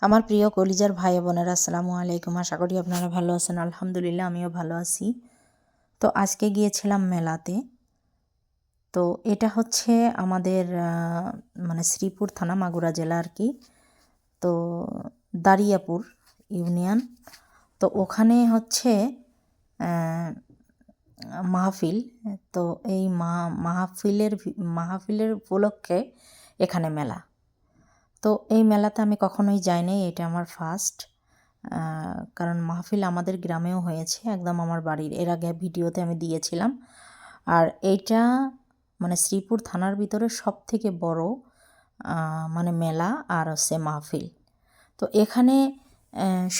আমার প্রিয় কলিজার ভাই বোনেরা, আসসালামু আলাইকুম। আশা করি আপনারা ভালো আছেন। আলহামদুলিল্লাহ, আমিও ভালো আছি। তো আজকে গিয়েছিলাম মেলাতে। তো এটা হচ্ছে আমাদের মানে শ্রীপুর থানা, মাগুরা জেলা আর কি। তো দারিয়াপুর ইউনিয়ন। তো ওখানে হচ্ছে মাহফিল। তো এই মাহফিলের উপলক্ষে এখানে মেলা। তো এই মেলাতে আমি কখনোই যাইনি, এটা আমার ফার্স্ট। কারণ মাহফিল আমাদের গ্রামেও হয়েছে, একদম আমার বাড়ির। এর আগে ভিডিওতে আমি দিয়েছিলাম। আর এইটা মানে শ্রীপুর থানার ভিতরে সবথেকে বড় মানে মেলা আর হচ্ছে মাহফিল। তো এখানে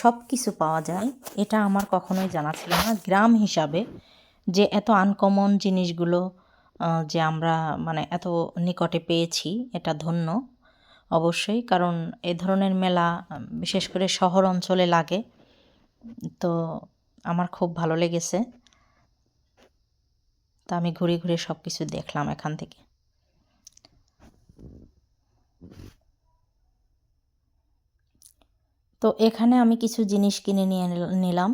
সব কিছু পাওয়া যায়, এটা আমার কখনোই জানা ছিল না। গ্রাম হিসাবে যে এত আনকমন জিনিসগুলো যে আমরা মানে এত নিকটে পেয়েছি, এটা ধন্য অবশ্যই। কারণ এ ধরনের মেলা বিশেষ করে শহর অঞ্চলে লাগে। তো আমার খুব ভালো লেগেছে। তো আমি ঘুরে ঘুরে সব কিছু দেখলাম এখান থেকে। তো এখানে আমি কিছু জিনিস কিনে নিয়ে নিলাম,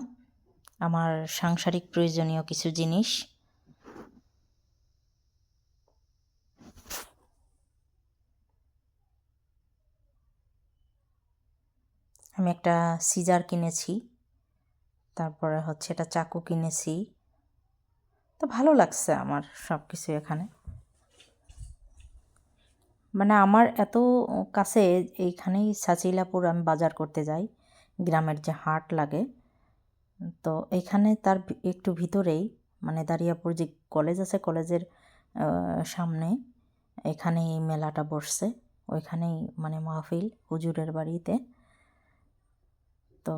আমার সাংসারিক প্রয়োজনীয় কিছু জিনিস। আমি একটা সিজার কিনেছি, তারপরে হচ্ছে এটা চাকু কিনেছি। তো ভালো লাগছে আমার সব কিছু এখানে। মানে আমার এত কাছে, এইখানেই সাচিলাপুর আমি বাজার করতে যাই, গ্রামের যে হাট লাগে। তো এখানে তার একটু ভিতরেই মানে দারিয়াপুর যে কলেজ আছে, কলেজের সামনে এখানে এই মেলাটা বসছে। ওইখানেই মানে মাহফিল হুজুরের বাড়িতে। তো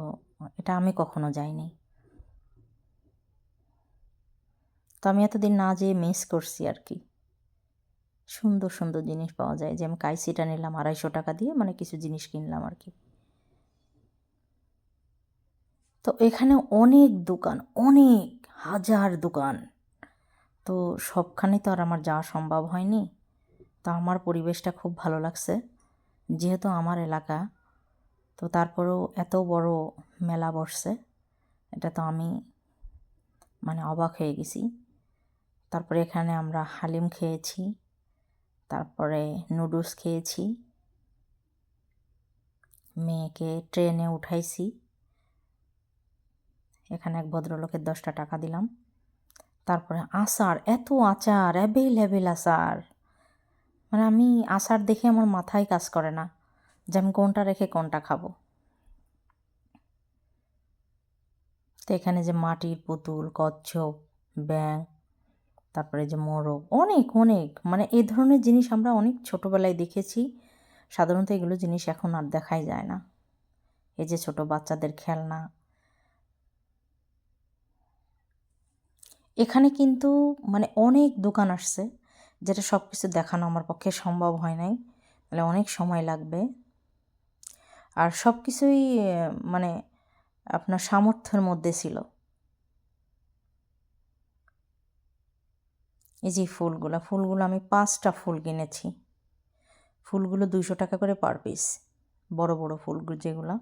এটা আমি কখনো যাইনি। তো আমি এতদিন না যেয়ে মিস করছি আর কি। সুন্দর সুন্দর জিনিস পাওয়া যায়, যে আমি কাইসিটা নিলাম 250 টাকা দিয়ে, মানে কিছু জিনিস কিনলাম আর কি। তো এখানে অনেক দোকান, অনেক হাজার দোকান। তো সবখানে তো আর আমার যাওয়া সম্ভব হয়নি। তো আমার পরিবেশটা খুব ভালো লাগছে, যেহেতু আমার এলাকা। তো তারপরেও এত বড় মেলা বসছে, এটা তো আমি মানে অবাক হয়ে গেছি। তারপরে এখানে আমরা হালিম খেয়েছি, তারপরে নুডলস খেয়েছি, মেয়েকে ট্রেনে উঠাইছি। এখানে এক ভদ্রলোকের 10টা টাকা দিলাম। তারপরে আচার, এত আচার, অ্যাভেলেবেল আচার। মানে আমি আচার দেখে আমার মাথায় কাজ করে না যে আমি কোনটা রেখে কোনটা খাবো। তো এখানে যে মাটির পুতুল, কচ্ছপ, ব্যাঙ, তারপরে যে মোরগ, অনেক অনেক মানে এই ধরনের জিনিস আমরা অনেক ছোটোবেলায় দেখেছি। সাধারণত এগুলো জিনিস এখন আর দেখাই যায় না। এই যে ছোট বাচ্চাদের খেলনা। এখানে কিন্তু মানে অনেক দোকান আসছে, যেটা সব কিছু দেখানো আমার পক্ষে সম্ভব হয় নাই, মানে অনেক সময় লাগবে। আর সব কিছুই মানে আপনার সামর্থ্যের মধ্যে ছিল। এই যে ফুলগুলো আমি 5টা ফুল কিনেছি। ফুলগুলো 200 টাকা করে পার পিস, বড় বড় ফুলগুলো যেগুলো।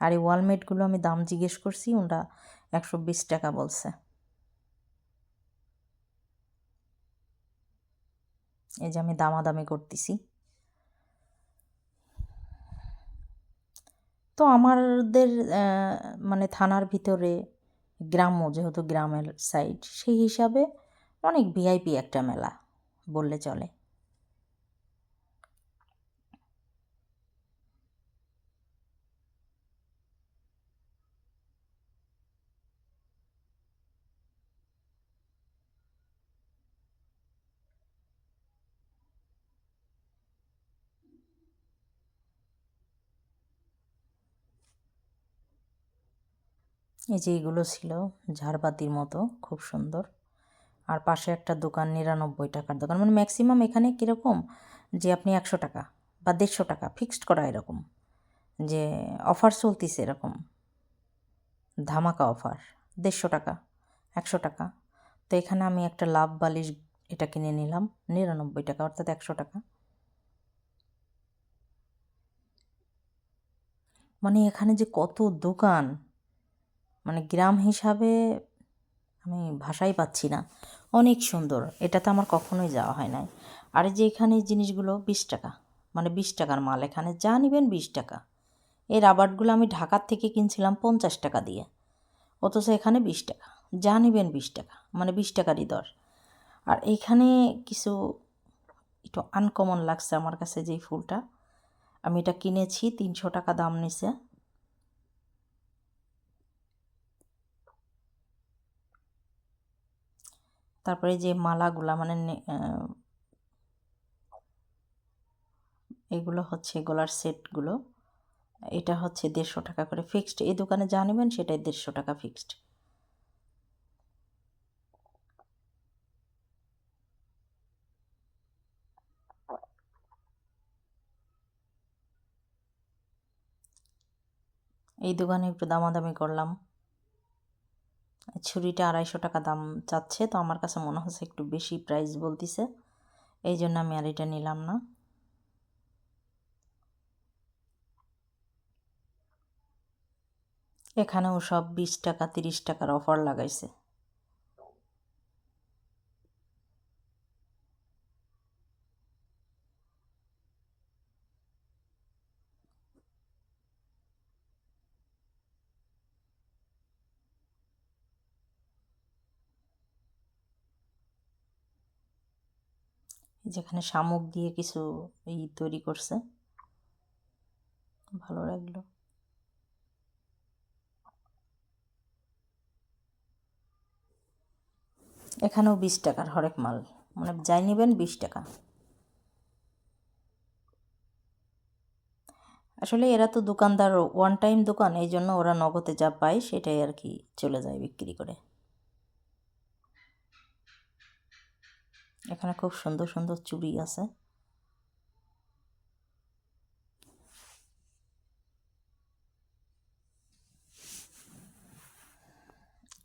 আর এই ওয়ালমেটগুলো আমি দাম জিজ্ঞেস করছি, ওটা 120 টাকা বলছে। এই যে আমি দামাদামি করতেছি। তো আমাদের মানে থানার ভিতরে গ্রাম্য, যেহেতু গ্রামের সাইড, সেই হিসাবে অনেক ভিআইপি একটা মেলা বললে চলে। এই যে এগুলো ছিল ঝাড়বাতির মতো, খুব সুন্দর। আর পাশে একটা দোকান 99 টাকার দোকান। মানে ম্যাক্সিমাম এখানে কীরকম, যে আপনি 100 টাকা বা 150 টাকা ফিক্সড করা, এরকম যে অফার চলতিছে, এরকম ধামাকা অফার, 150 টাকা, 100 টাকা। তো এখানে আমি একটা লাভ বালিশ এটা কিনে নিলাম 99 টাকা, অর্থাৎ 100 টাকা। মানে এখানে যে কত দোকান, মানে গ্রাম হিসাবে আমি ভাষাই পাচ্ছি না, অনেক সুন্দর। এটাতে আমার কখনোই যাওয়া হয় নাই। আর এই যে এখানে এই জিনিসগুলো 20 টাকা, মানে 20 টাকার মাল, এখানে যা নেবেন 20 টাকা। এই রাবারগুলো আমি ঢাকার থেকে কিনছিলাম 50 টাকা দিয়ে, অথচ এখানে 20 টাকা, যা নেবেন 20 টাকা, মানে 20 টাকারই দর। আর এইখানে কিছু একটু আনকমন লাগছে আমার কাছে, যেই ফুলটা আমি এটা কিনেছি 300 টাকা দাম নিছে। তারপরে যে মালাগুলা, মানে এগুলো হচ্ছে গলার সেটগুলো, এটা হচ্ছে 150 টাকা করে ফিক্সড। এই দোকানে যা নেবেন সেটাই 150 টাকা ফিক্সড। এই দোকানে একটু দামাদামি করলাম, ছুরিটা 250 টাকা দাম চাচ্ছে, তো আমার কাছে মনে হচ্ছে একটু বেশি প্রাইস বলতিছে, এই জন্য আমি আর এটা নিলাম না। এখানেও সব 20 টাকা 30 টাকার অফার লাগাইছে। যেখানে শামুক দিয়ে কিছু তৈরি করছে, ভালো লাগলো। এখানেও 20 টাকার হরেক মাল, মানে যাই নেবেন 20 টাকা। আসলে এরা তো দোকানদার, ওয়ান টাইম দোকান, এই জন্য ওরা নগদে যা পায় সেটাই আর কি চলে যায় বিক্রি করে। এখানে খুব সুন্দর সুন্দর চুড়ি আছে।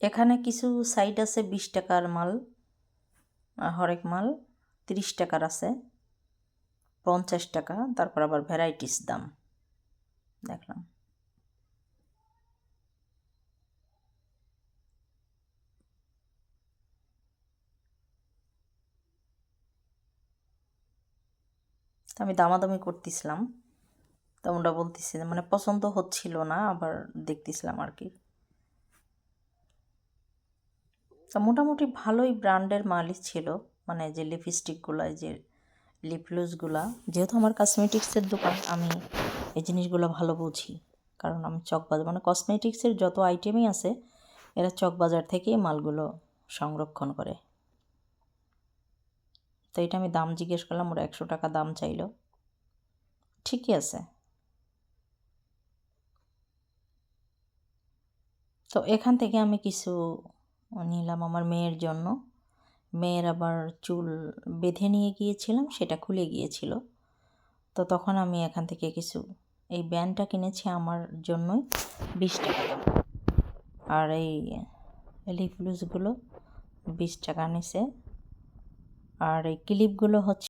এখানে কিছু সাইড আছে 20 টাকার মাল, হরেক মাল 30 টাকার আছে, 50 টাকা, তারপর আবার ভ্যারাইটিস দাম দেখলাম। তো আমি দামাদামি করতেছিলাম, তোমরা বলতেছি মানে পছন্দ হচ্ছিল না, আবার দেখতেছিলাম আর কি। তো মোটামুটি ভালোই ব্র্যান্ডের মালই ছিল, মানে যে লিপস্টিকগুলো, যে লিপগ্লসগুলা, যেহেতু আমার কসমেটিক্সের দোকান, আমি এই জিনিসগুলো ভালো বুঝি, কারণ আমি চকবাজার, মানে কসমেটিক্সের যত আইটেমই আছে এরা চকবাজার থেকেই মালগুলো সংরক্ষণ করে। তো এটা আমি দাম জিজ্ঞেস করলাম, ওরা 100 টাকা দাম চাইলো, ঠিকই আছে। তো এখান থেকে আমি কিছু নিলাম আমার মেয়ের জন্য। মেয়ের আবার চুল বেঁধে নিয়ে গিয়েছিলাম, সেটা খুলে গিয়েছিল, তো তখন আমি এখান থেকে কিছু, এই ব্যান্ডটা কিনেছি আমার জন্যই, 20 টাকা দাম। আর এই লিপ গ্লসগুলো 20 টাকা নিছে। আর এই ক্লিপগুলো হচ্ছে